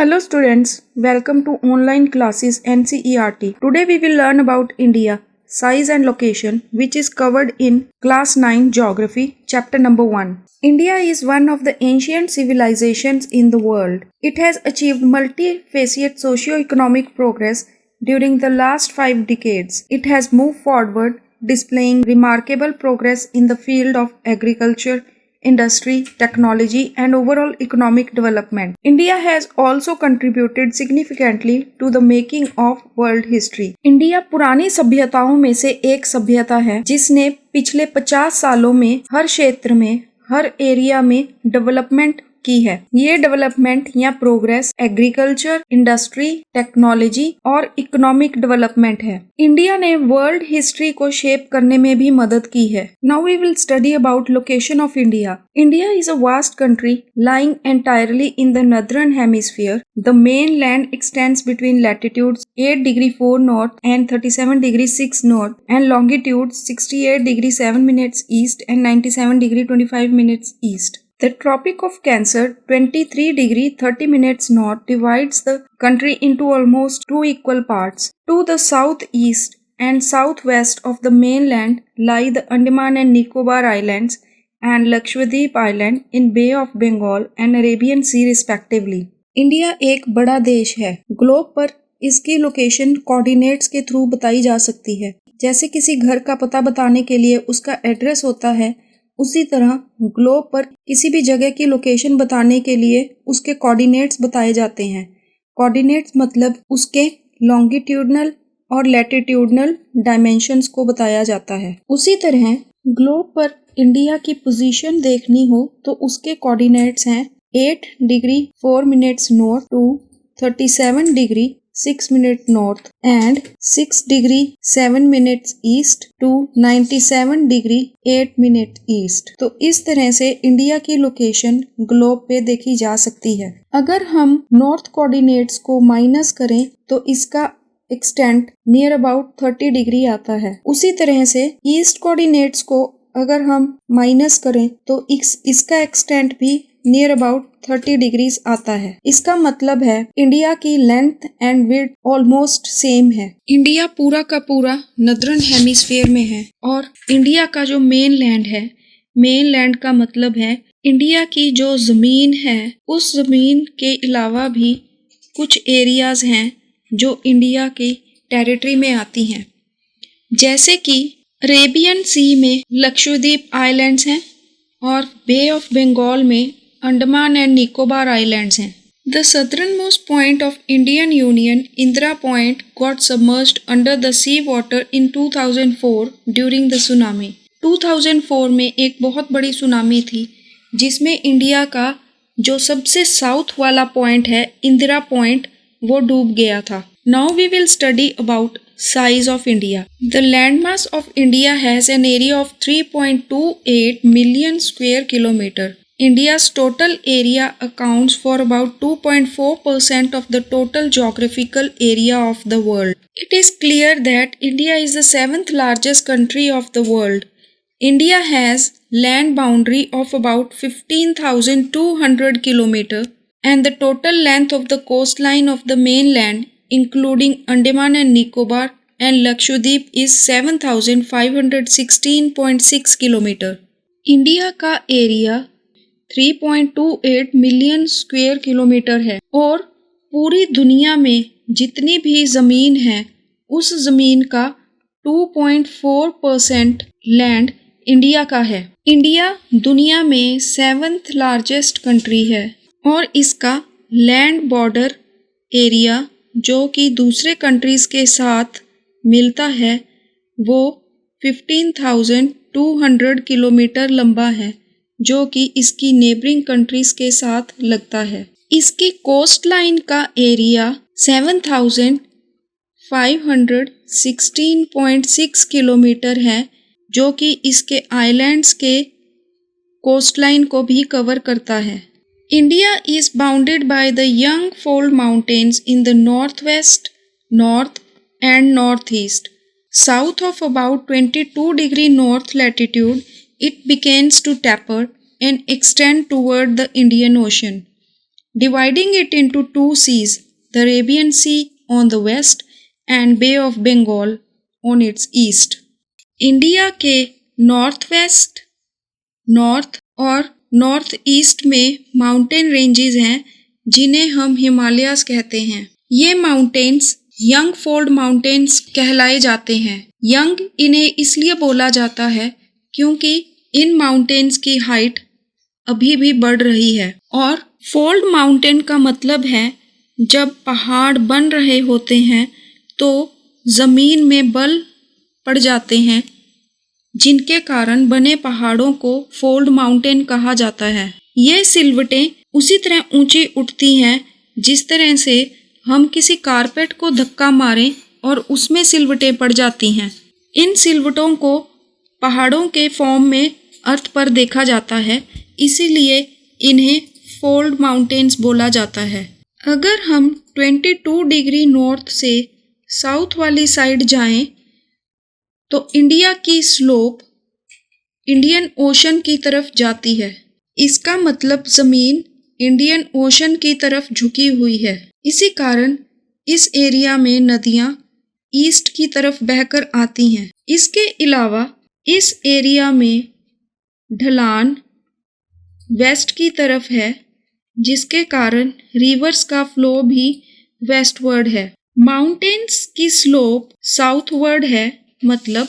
Hello students, welcome to online classes NCERT. Today we will learn about India, size and location, which is covered in class 9 geography, chapter number 1. India is one of the ancient civilizations in the world. It has achieved multifaceted socio-economic progress during the last 5 decades. It has moved forward, displaying remarkable progress in the field of agriculture, industry, technology, and overall economic development. India has also contributed significantly to the making of world history. India पुरानी सभ्यताओं में से एक सभ्यता है जिसने पिछले 50 सालों में हर क्षेत्र में, हर एरिया में डेवलपमेंट की है। ये डेवलपमेंट या प्रोग्रेस एग्रीकल्चर, इंडस्ट्री, टेक्नोलॉजी और इकोनॉमिक डेवलपमेंट है। इंडिया ने वर्ल्ड हिस्ट्री को शेप करने में भी मदद की है। Now we will study about location of India. India is a vast country lying entirely in the northern hemisphere. The mainland extends between latitudes 8 degree 4 north and 37 degree 6 north and longitudes 68 degree 7 minutes east and 97 degree 25 minutes east. The Tropic of Cancer, 23 degree 30 minutes north, divides the country into almost two equal parts. To the southeast and southwest of the mainland lie the Andaman and Nicobar Islands and Lakshadweep Island in Bay of Bengal and Arabian Sea respectively. India एक बड़ा देश है। Globe पर इसकी location coordinates के through बताई जा सकती है। जैसे किसी घर का पता बताने के लिए उसका एड्रेस होता है, उसी तरह ग्लोब पर किसी भी जगह की लोकेशन बताने के लिए उसके कोऑर्डिनेट्स बताए जाते हैं। कोऑर्डिनेट्स मतलब उसके लॉन्गिट्यूडनल और लैटिट्यूडनल डायमेंशंस को बताया जाता है। उसी तरह ग्लोब पर इंडिया की पोजीशन देखनी हो तो उसके कोऑर्डिनेट्स हैं 8 degree 4 minutes north to 37 degree 6 minute north and 6 degree 7 minutes east to 97 degree 8 minute east. तो इस तरह से इंडिया की लोकेशन ग्लोब पे देखी जा सकती है। अगर हम नॉर्थ कोऑर्डिनेट्स को माइनस करें तो इसका एक्सटेंट नियर अबाउट 30 डिग्री आता है। उसी तरह से ईस्ट कोऑर्डिनेट्स को अगर हम माइनस करें तो इसका एक्सटेंट भी नियर अबाउट 30 डिग्रीज आता है। इसका मतलब है इंडिया की length and width almost same है। इंडिया पूरा का पूरा नॉर्दर्न हेमिस्फीयर में है और इंडिया का जो मेन लैंड है, मेन लैंड का मतलब है इंडिया की जो जमीन है, उस जमीन के अलावा भी कुछ एरियाज हैं जो इंडिया की टेरिटरी में आती हैं। जैसे कि अरेबियन सी में लक्षद्वीप आइलैंड्स हैं और बे ऑफ बंगाल में अंडमान एंड निकोबार आइलैंड्स हैं। The southernmost point of Indian union, Indira Point, got submerged under the sea water in 2004 during the tsunami. 2004 में एक बहुत बड़ी सुनामी थी जिसमें इंडिया का जो सबसे साउथ वाला पॉइंट है, इंदिरा पॉइंट, वो डूब गया था। Now we will study about size of India. The landmass of India has an area of 3.28 million square kilometer. India's total area accounts for about 2.4% of the total geographical area of the world. It is clear that India is the 7th largest country of the world. India has land boundary of about 15,200 kilometer and the total length of the coastline of the mainland including Andaman and Nicobar and Lakshadweep is 7,516.6 kilometre. India का area 3.28 million square kilometre है और पूरी दुनिया में जितनी भी ज़मीन है उस ज़मीन का 2.4% लैंड इंडिया का है। इंडिया दुनिया में 7th लार्जेस्ट कंट्री है और इसका लैंड बॉर्डर एरिया जो कि दूसरे कंट्रीज़ के साथ मिलता है वो 15,200 किलोमीटर लंबा है, जो कि इसकी नेबरिंग कंट्रीज़ के साथ लगता है। इसकी कोस्ट लाइन का एरिया 7,516.6 किलोमीटर है, जो कि इसके आइलैंड्स के कोस्ट लाइन को भी कवर करता है। India is bounded by the Yangfold Mountains in the northwest, north and northeast. South of about 22 degree north latitude, it begins to taper and extend toward the Indian Ocean. dividing it into two seas, the Arabian Sea on the west and Bay of Bengal on its east. India के north west, north और north east में mountain ranges हैं जिन्हें हम हिमालयास कहते हैं। ये mountains young fold mountains कहलाए जाते हैं। यंग इन्हें इसलिए बोला जाता है क्योंकि इन माउंटेन्स की हाइट अभी भी बढ़ रही है। और फोल्ड माउंटेन का मतलब है जब पहाड़ बन रहे होते हैं तो ज़मीन में बल पड़ जाते हैं, जिनके कारण बने पहाड़ों को फोल्ड माउंटेन कहा जाता है। ये सिलवटें उसी तरह ऊंची उठती हैं जिस तरह से हम किसी कारपेट को धक्का मारें और उसमें सिलवटें पड़ जाती हैं। इन सिलवटों को पहाड़ों के फॉर्म में अर्थ पर देखा जाता है, इसीलिए इन्हें फोल्ड माउंटेन्स बोला जाता है। अगर हम 22 डिग्री नॉर्थ से साउथ वाली साइड जाएं तो इंडिया की स्लोप इंडियन ओशन की तरफ जाती है। इसका मतलब ज़मीन इंडियन ओशन की तरफ झुकी हुई है। इसी कारण इस एरिया में नदियाँ ईस्ट की तरफ बहकर आती हैं। इसके अलावा इस एरिया में ढलान वेस्ट की तरफ है, जिसके कारण रिवर्स का फ्लो भी वेस्टवर्ड है। माउंटेन्स की स्लोप साउथवर्ड है, मतलब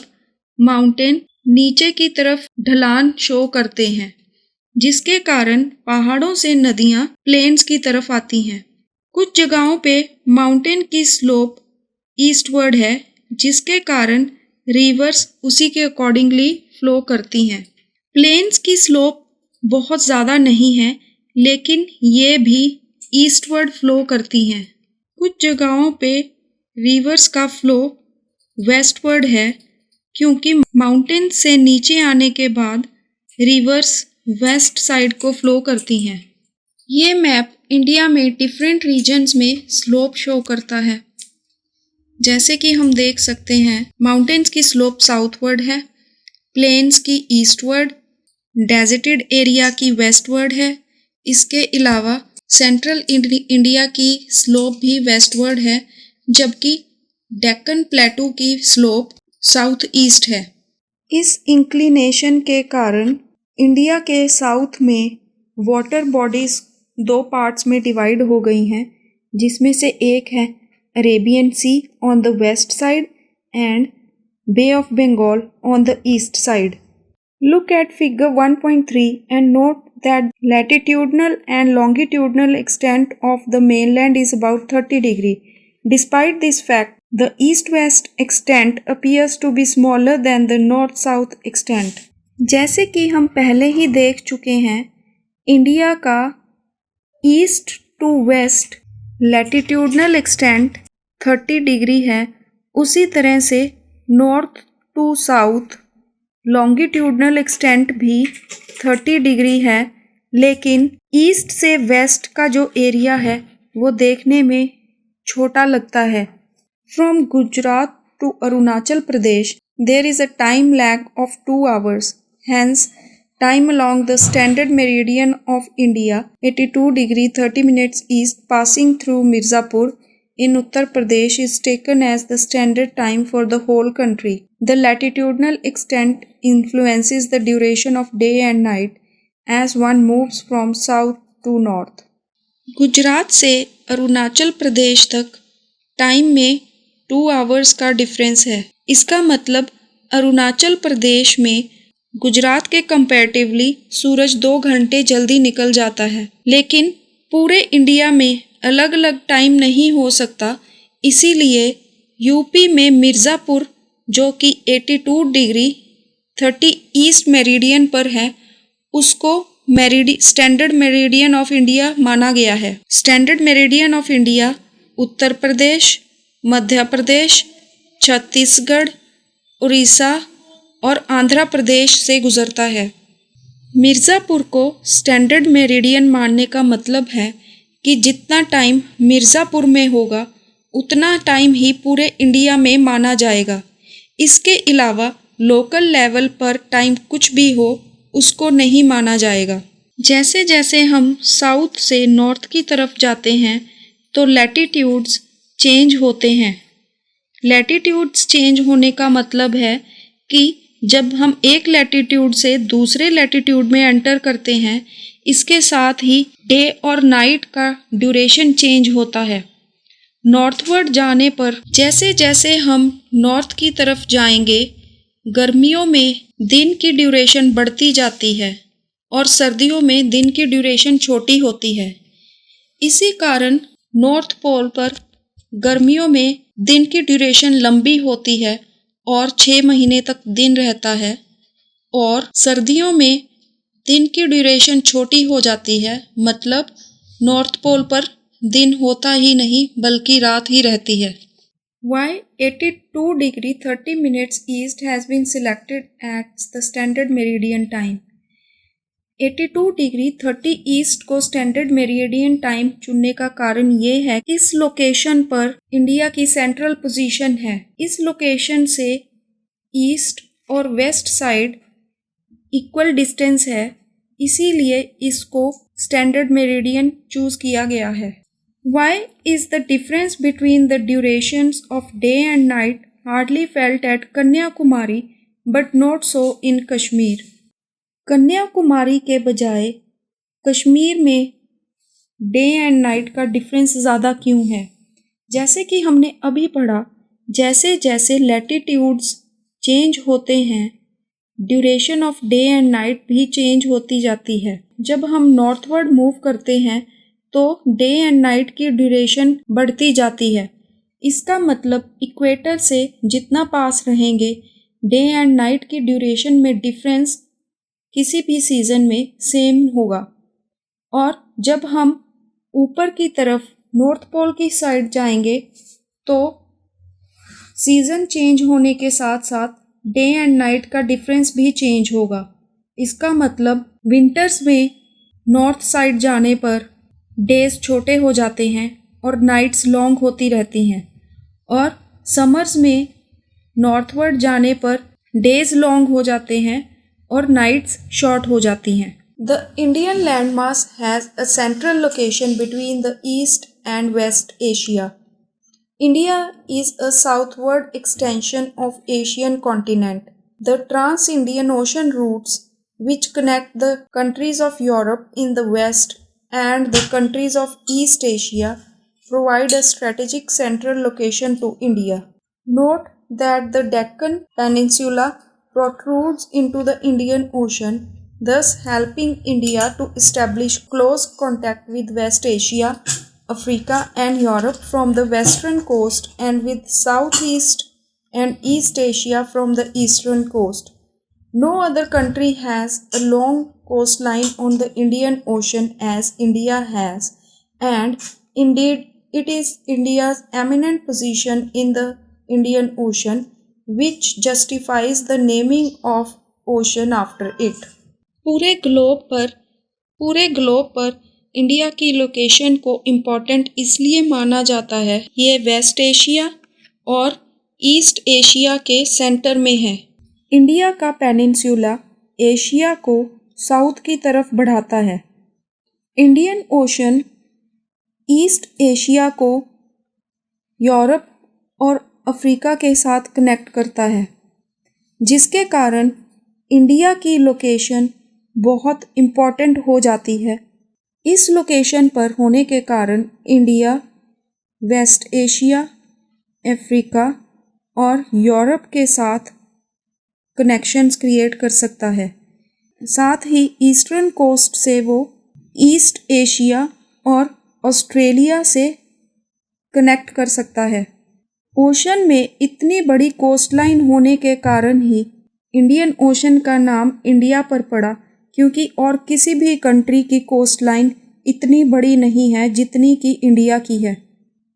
माउंटेन नीचे की तरफ ढलान शो करते हैं, जिसके कारण पहाड़ों से नदियाँ प्लेन्स की तरफ आती हैं। कुछ जगहों पे माउंटेन की स्लोप ईस्टवर्ड है, जिसके कारण रिवर्स उसी के अकॉर्डिंगली फ्लो करती हैं। प्लेन्स की स्लोप बहुत ज़्यादा नहीं है, लेकिन ये भी ईस्टवर्ड फ्लो करती हैं। कुछ जगहों पे रिवर्स का फ्लो वेस्टवर्ड है, क्योंकि माउंटेन से नीचे आने के बाद रिवर्स वेस्ट साइड को फ्लो करती हैं। ये मैप इंडिया में डिफरेंट रीजन्स में स्लोप शो करता है। जैसे कि हम देख सकते हैं, माउंटेन्स की स्लोप साउथवर्ड है, प्लेन्स की ईस्टवर्ड, डेजर्टेड एरिया की वेस्टवर्ड है। इसके अलावा सेंट्रल इंडिया की स्लोप भी वेस्टवर्ड है, जबकि डेक्कन प्लेटू की स्लोप साउथ ईस्ट है। इस इंक्लिनेशन के कारण इंडिया के साउथ में वाटर बॉडीज दो पार्ट्स में डिवाइड हो गई हैं, जिसमें से एक है Arabian sea on the west side and bay of Bengal on the east side. Look at figure 1.3 and note that latitudinal and longitudinal extent of the mainland is about 30 degree. Despite this fact, the east-west extent appears to be smaller than the north-south extent. जैसे कि हम पहले ही देख चुके हैं, India का east to west latitudinal extent 30 degree है। उसी तरह से north to south longitudinal extent भी 30 डिग्री है, लेकिन ईस्ट से वेस्ट का जो एरिया है वो देखने में छोटा लगता है। From Gujarat to Arunachal Pradesh there is a time lag of 2 hours. Hence, time along the standard meridian of India 82 degree 30 minutes east passing through Mirzapur in Uttar Pradesh is taken as the standard time for the whole country. The latitudinal extent influences the duration of day and night as one moves from south to north. Gujarat से अरुणाचल प्रदेश तक time में 2 hours का difference है। इसका मतलब अरुणाचल प्रदेश में गुजरात के comparatively सूरज 2 घंटे जल्दी निकल जाता है, लेकिन पूरे इंडिया में अलग अलग टाइम नहीं हो सकता। इसीलिए यूपी में मिर्ज़ापुर, जो कि 82 डिग्री 30 ईस्ट मेरिडियन पर है, उसको स्टैंडर्ड मेरिडियन ऑफ इंडिया माना गया है। Standard meridian of India Uttar Pradesh, Madhya Pradesh, Chhattisgarh, Orissa और आंध्र प्रदेश से गुजरता है। मिर्ज़ापुर को स्टैंडर्ड मेरिडियन मानने का मतलब है कि जितना टाइम मिर्ज़ापुर में होगा उतना टाइम ही पूरे इंडिया में माना जाएगा। इसके अलावा लोकल लेवल पर टाइम कुछ भी हो उसको नहीं माना जाएगा। जैसे जैसे हम साउथ से नॉर्थ की तरफ जाते हैं तो लैटिट्यूड्स चेंज होते हैं। लैटिट्यूड्स चेंज होने का मतलब है कि जब हम एक लैटिट्यूड से दूसरे लैटिट्यूड में एंटर करते हैं, इसके साथ ही डे और नाइट का ड्यूरेशन चेंज होता है। नॉर्थवर्ड जाने पर जैसे जैसे हम नॉर्थ की तरफ जाएंगे, गर्मियों में दिन की ड्यूरेशन बढ़ती जाती है और सर्दियों में दिन की ड्यूरेशन छोटी होती है। इसी कारण नॉर्थ पोल पर गर्मियों में दिन की ड्यूरेशन लंबी होती है और 6 महीने तक दिन रहता है, और सर्दियों में दिन की ड्यूरेशन छोटी हो जाती है, मतलब नॉर्थ पोल पर दिन होता ही नहीं बल्कि रात ही रहती है। Why 82 degree 30 minutes east has been selected as the standard meridian time? 82 degree 30 east को स्टैंडर्ड मेरिडियन टाइम चुनने का कारण ये है कि इस लोकेशन पर इंडिया की सेंट्रल पोजीशन है। इस लोकेशन से ईस्ट और वेस्ट साइड इक्वल डिस्टेंस है, इसीलिए इसको स्टैंडर्ड मेरिडियन चूज किया गया है। Why is the difference between the durations of day and night hardly felt at Kanyakumari but not so in Kashmir? Kanyakumari के बजाय कश्मीर में डे एंड नाइट का डिफरेंस ज़्यादा क्यों है? जैसे कि हमने अभी पढ़ा, जैसे जैसे लैटिट्यूड्स चेंज होते हैं, duration of day and night भी चेंज होती जाती है। जब हम नॉर्थवर्ड मूव करते हैं तो डे एंड नाइट की ड्यूरेशन बढ़ती जाती है। इसका मतलब इक्वेटर से जितना पास रहेंगे, डे एंड नाइट की ड्यूरेशन में डिफरेंस किसी भी सीज़न में सेम होगा। और जब हम ऊपर की तरफ नॉर्थ पोल की साइड जाएंगे तो सीज़न चेंज होने के साथ साथ डे एंड नाइट का डिफरेंस भी चेंज होगा। इसका मतलब विंटर्स में नॉर्थ साइड जाने पर डेज छोटे हो जाते हैं और नाइट्स लॉन्ग होती रहती हैं, और समर्स में नॉर्थवर्ड जाने पर डेज लॉन्ग हो जाते हैं और नाइट्स शॉर्ट हो जाती हैं। The Indian land mass has a central location between the east and west Asia. India is a southward extension of Asian continent. The trans-Indian ocean routes which connect the countries of Europe in the west and the countries of East Asia provide a strategic central location to India. Note that the Deccan Peninsula protrudes into the Indian Ocean, thus helping India to establish close contact with West Asia, Africa and Europe from the western coast and with Southeast and East Asia from the eastern coast. No other country has a long coastline on the Indian Ocean as India has, and indeed it is India's eminent position in the Indian Ocean which justifies the naming of ocean after it. पूरे globe पर India की location को important इसलिए माना जाता है, ये waste Asia और ईस्ट एशिया के सेंटर में है। इंडिया का पेनिनसुला एशिया को साउथ की तरफ बढ़ाता है। इंडियन ओशन ईस्ट एशिया को यूरोप और अफ्रीका के साथ कनेक्ट करता है, जिसके कारण इंडिया की लोकेशन बहुत इम्पॉर्टेंट हो जाती है। इस लोकेशन पर होने के कारण इंडिया वेस्ट एशिया, अफ्रीका और यूरोप के साथ कनेक्शंस क्रिएट कर सकता है। साथ ही ईस्टर्न कोस्ट से वो ईस्ट एशिया और ऑस्ट्रेलिया से कनेक्ट कर सकता है। ओशन में इतनी बड़ी कोस्टलाइन होने के कारण ही इंडियन ओशन का नाम इंडिया पर पड़ा, क्योंकि और किसी भी कंट्री की कोस्टलाइन इतनी बड़ी नहीं है जितनी कि इंडिया की है।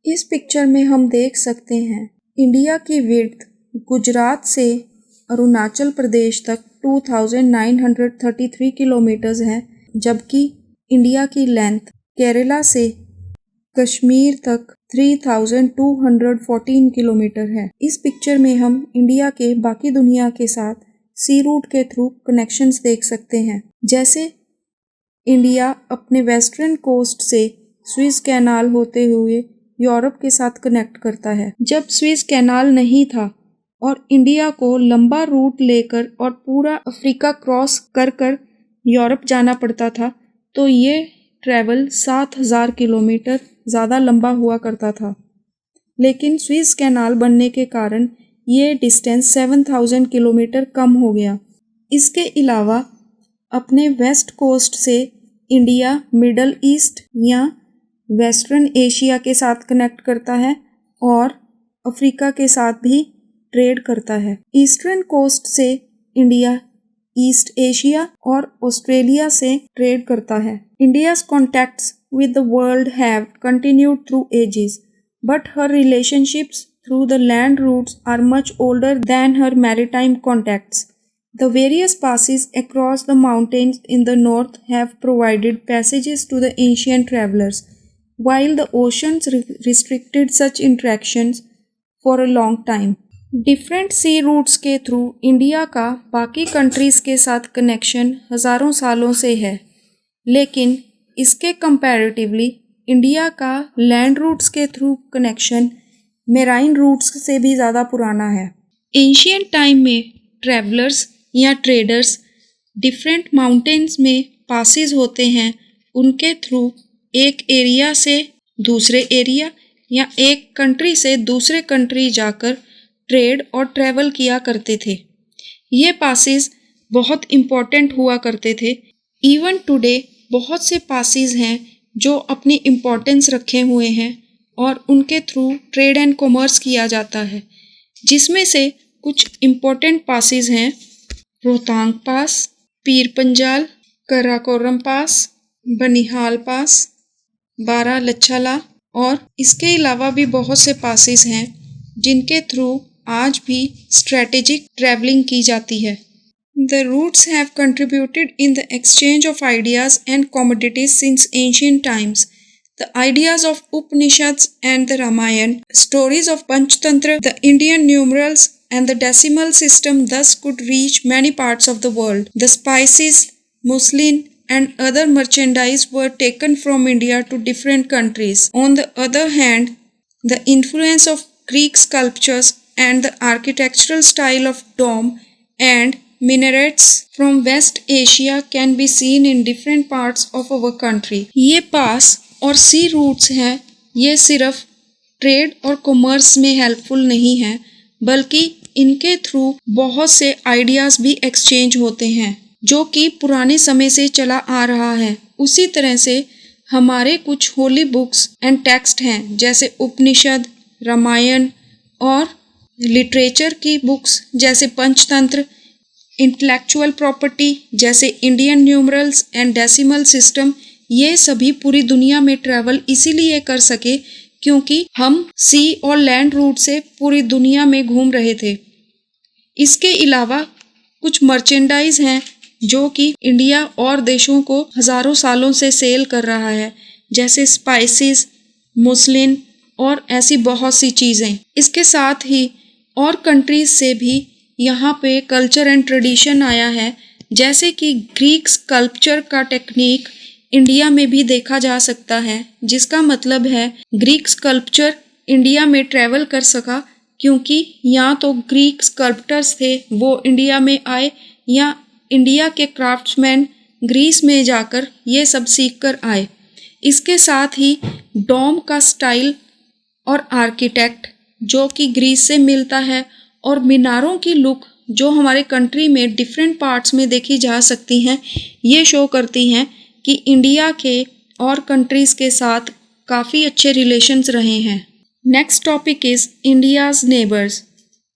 इस पिक्चर में हम देख सकते हैं इंडिया की विड्थ गुजरात से अरुणाचल प्रदेश तक 2933 किलोमीटर्स है, जबकि इंडिया की लेंथ केरला से कश्मीर तक 3214 किलोमीटर है। इस पिक्चर में हम इंडिया के बाकी दुनिया के साथ सी रूट के थ्रू कनेक्शंस देख सकते हैं, जैसे इंडिया अपने वेस्टर्न कोस्ट से स्विस कैनाल होते हुए यूरोप के साथ कनेक्ट करता है। जब स्विस कैनाल नहीं था और इंडिया को लंबा रूट लेकर और पूरा अफ्रीका क्रॉस कर कर यूरोप जाना पड़ता था, तो ये ट्रैवल 7,000 किलोमीटर ज़्यादा लंबा हुआ करता था। लेकिन स्विस कैनाल बनने के कारण ये डिस्टेंस 7,000 किलोमीटर कम हो गया। इसके अलावा अपने वेस्ट कोस्ट से इंडिया मिडल ईस्ट या वेस्टर्न एशिया के साथ कनेक्ट करता है और अफ्रीका के साथ भी ट्रेड करता है। ईस्टर्न कोस्ट से इंडिया ईस्ट एशिया और ऑस्ट्रेलिया से ट्रेड करता है। India's contacts with the world have continued through ages, but her relationships through the land routes are much older than her maritime contacts. The various passes across the mountains in the north have provided passages to the ancient travelers, while the oceans restricted such interactions for a long time. Different sea routes के through India का बाकी countries के साथ connection हज़ारों सालों से है, लेकिन इसके कंपैरेटिवली इंडिया का लैंड रूट्स के थ्रू कनेक्शन मेराइन रूट्स से भी ज़्यादा पुराना है। एंशियंट टाइम में ट्रैवलर्स या ट्रेडर्स डिफरेंट माउंटेन्स में पासेस होते हैं, उनके थ्रू एक एरिया से दूसरे एरिया या एक कंट्री से दूसरे कंट्री जाकर ट्रेड और ट्रैवल किया करते थे। ये पासेस बहुत इम्पोर्टेंट हुआ करते थे। इवन टुडे बहुत से पासेस हैं जो अपनी इम्पोर्टेंस रखे हुए हैं और उनके थ्रू ट्रेड एंड कॉमर्स किया जाता है, जिसमें से कुछ इम्पोर्टेंट पासेस हैं रोहतांग पास, पीर पंजाल, कराकोरम पास, बनिहाल पास, बारालाचाला और इसके अलावा भी बहुत से पासेस हैं जिनके थ्रू आज भी स्ट्रेटेजिक ट्रैवलिंग की जाती है। The routes have contributed in the exchange of ideas and commodities since ancient times. The ideas of Upanishads and the Ramayana, stories of Panchtantra, the Indian numerals and the decimal system thus could reach many parts of the world. The spices, muslin and other merchandise were taken from India to different countries. On the other hand, the influence of Greek sculptures and the architectural style of dome and minarets from West Asia can be seen in different parts of our country. ये पास और sea routes हैं, ये सिर्फ trade और commerce में helpful नहीं हैं, बल्कि इनके थ्रू बहुत से आइडियाज़ भी एक्सचेंज होते हैं जो कि पुराने समय से चला आ रहा है। उसी तरह से हमारे कुछ होली बुक्स एंड टेक्स्ट हैं, जैसे उपनिषद, रामायण और लिटरेचर की बुक्स जैसे पंचतंत्र, इंटेलेक्चुअल प्रॉपर्टी जैसे Indian numerals and decimal system, ये सभी पूरी दुनिया में ट्रैवल इसीलिए कर सके क्योंकि हम सी और लैंड रूट से पूरी दुनिया में घूम रहे थे। इसके अलावा कुछ मर्चेंडाइज हैं जो कि इंडिया और देशों को हज़ारों सालों से सेल कर रहा है, जैसे स्पाइसेस, मुस्लिन और ऐसी बहुत सी चीज़ें। इसके साथ ही और कंट्रीज़ से भी यहाँ पे कल्चर एंड ट्रेडिशन आया है, जैसे कि ग्रीक स्कल्पचर का टेक्निक इंडिया में भी देखा जा सकता है, जिसका मतलब है ग्रीक स्कल्पचर इंडिया में ट्रैवल कर सका क्योंकि या तो ग्रीक स्कल्पटर्स थे वो इंडिया में आए या इंडिया के क्राफ्ट्समैन ग्रीस में जाकर ये सब सीख कर आए। इसके साथ ही डोम का स्टाइल और आर्किटेक्ट जो कि ग्रीस से मिलता है और मीनारों की लुक जो हमारे कंट्री में डिफरेंट पार्ट्स में देखी जा सकती हैं, ये शो करती हैं कि इंडिया के और कंट्रीज़ के साथ काफ़ी अच्छे रिलेशंस रहे हैं। Next topic is India's neighbours.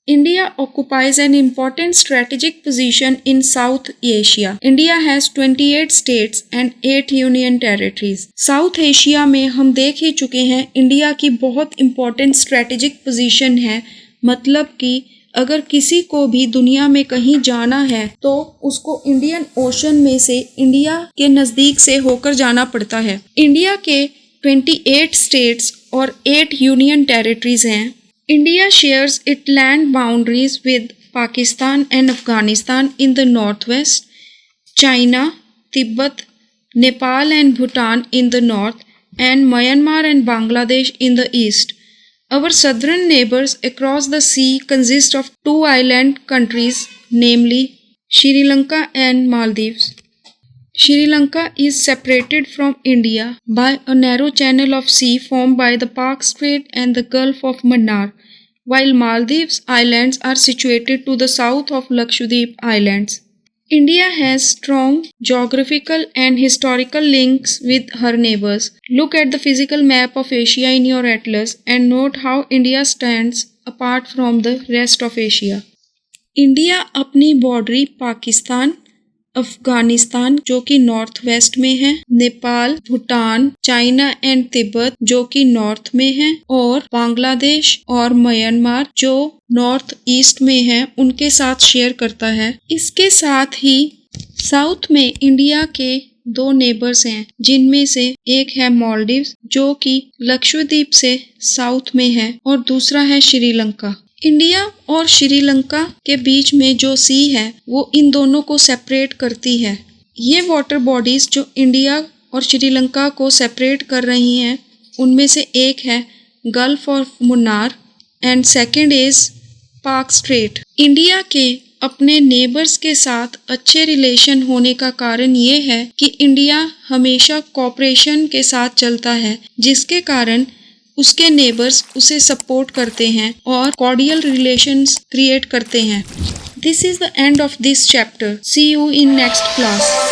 India occupies an important strategic position in South Asia. India has 28 states and 8 union territories. South Asia में हम देख ही चुके हैं इंडिया की बहुत important strategic position है, मतलब कि अगर किसी को भी दुनिया में कहीं जाना है तो उसको इंडियन ओशन में से इंडिया के नज़दीक से होकर जाना पड़ता है। इंडिया के 28 स्टेट्स और 8 यूनियन टेरिटरीज हैं। India shares its land boundaries with Pakistan and Afghanistan in the northwest, China, Tibet, Nepal and Bhutan in the north, and Myanmar and Bangladesh in the east. Our southern neighbors across the sea consist of two island countries, namely Sri Lanka and Maldives. Sri Lanka is separated from India by a narrow channel of sea formed by the Pak Strait and the Gulf of Mannar, while Maldives Islands are situated to the south of Lakshadweep Islands. India has strong geographical and historical links with her neighbors. Look at the physical map of Asia in your atlas and note how India stands apart from the rest of Asia. India अपनी boundary Pakistan, Afghanistan जो कि north west में है, Nepal, Bhutan, China and Tibet जो कि north में है, और बांग्लादेश और म्यांमार जो नॉर्थ ईस्ट में है, उनके साथ शेयर करता है। इसके साथ ही साउथ में इंडिया के दो नेबर्स हैं, जिनमें से एक है मालदीव्स जो कि लक्षद्वीप से साउथ में है और दूसरा है श्रीलंका। इंडिया और श्रीलंका के बीच में जो सी है वो इन दोनों को सेपरेट करती है। ये वाटर बॉडीज जो इंडिया और श्रीलंका को सेपरेट कर रही हैं, उनमें से एक है gulf of Munnar and second is पाक स्ट्रेट। इंडिया के अपने नेबर्स के साथ अच्छे रिलेशन होने का कारण ये है कि इंडिया हमेशा कोऑपरेशन के साथ चलता है, जिसके कारण उसके नेबर्स उसे सपोर्ट करते हैं और कॉर्डियल रिलेशंस क्रिएट करते हैं। This is the end of this chapter. See you in next class.